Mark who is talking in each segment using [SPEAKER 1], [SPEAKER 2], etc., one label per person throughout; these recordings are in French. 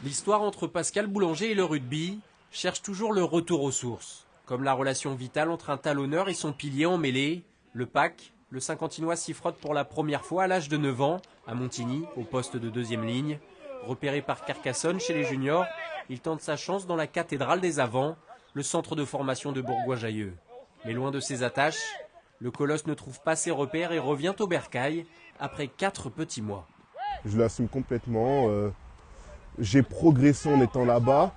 [SPEAKER 1] L'histoire entre Pascal Boulanger et le rugby cherche toujours le retour aux sources. Comme la relation vitale entre un talonneur et son pilier en mêlée, le PAC, le Saint-Quentinois s'y frotte pour la première fois à l'âge de 9 ans, à Montigny, au poste de deuxième ligne. Repéré par Carcassonne chez les juniors, il tente sa chance dans la cathédrale des Avants, le centre de formation de Bourgoin-Jallieu. Mais loin de ses attaches, le colosse ne trouve pas ses repères et revient au bercail après 4 petits mois.
[SPEAKER 2] Je l'assume complètement. J'ai progressé en étant là-bas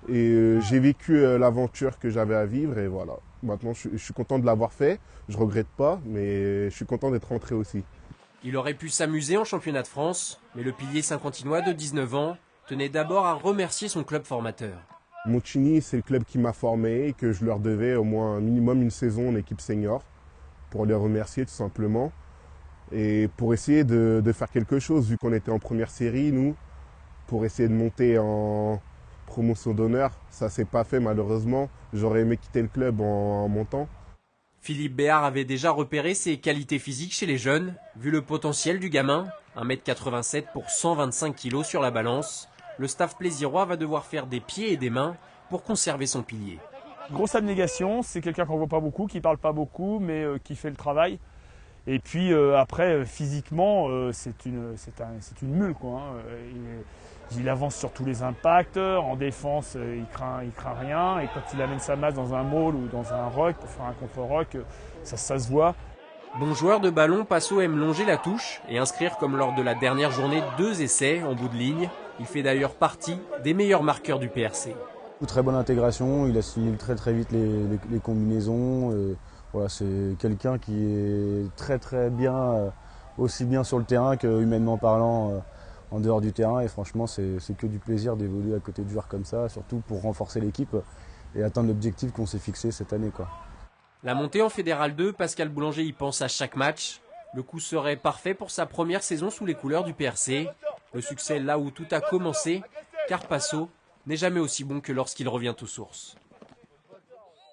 [SPEAKER 2] et j'ai vécu l'aventure que j'avais à vivre et voilà. Maintenant, je suis content de l'avoir fait. Je regrette pas, mais je suis content d'être rentré aussi.
[SPEAKER 1] Il aurait pu s'amuser en championnat de France, mais le pilier saint-quentinois de 19 ans tenait d'abord à remercier son club formateur.
[SPEAKER 2] Montigny, c'est le club qui m'a formé et que je leur devais au moins un minimum une saison en équipe senior pour les remercier tout simplement et pour essayer de faire quelque chose vu qu'on était en première série, nous, pour essayer de monter en promotion d'honneur. Ça s'est pas fait malheureusement. J'aurais aimé quitter le club en montant.
[SPEAKER 1] Philippe Béard avait déjà repéré ses qualités physiques chez les jeunes, vu le potentiel du gamin, 1,87 m pour 125 kg sur la balance. Le staff plésirois va devoir faire des pieds et des mains pour conserver son pilier.
[SPEAKER 3] Grosse abnégation, c'est quelqu'un qu'on ne voit pas beaucoup, qui ne parle pas beaucoup, mais qui fait le travail. Et puis après, physiquement, c'est une mule, quoi, hein. Il avance sur tous les impacts, en défense, il craint rien. Et quand il amène sa masse dans un maul ou dans un rock pour faire un contre-rock, ça se voit.
[SPEAKER 1] Bon joueur de ballon, Passo aime longer la touche et inscrire comme lors de la dernière journée 2 essais en bout de ligne. Il fait d'ailleurs partie des meilleurs marqueurs du PRC.
[SPEAKER 4] Très bonne intégration, il assimile très vite les combinaisons. Voilà, c'est quelqu'un qui est très bien, aussi bien sur le terrain que humainement parlant en dehors du terrain. Et franchement, c'est que du plaisir d'évoluer à côté de joueurs comme ça, surtout pour renforcer l'équipe et atteindre l'objectif qu'on s'est fixé cette année, quoi.
[SPEAKER 1] La montée en Fédéral 2, Pascal Boulanger y pense à chaque match. Le coup serait parfait pour sa première saison sous les couleurs du PRC. Le succès là où tout a commencé, car Passo n'est jamais aussi bon que lorsqu'il revient aux sources.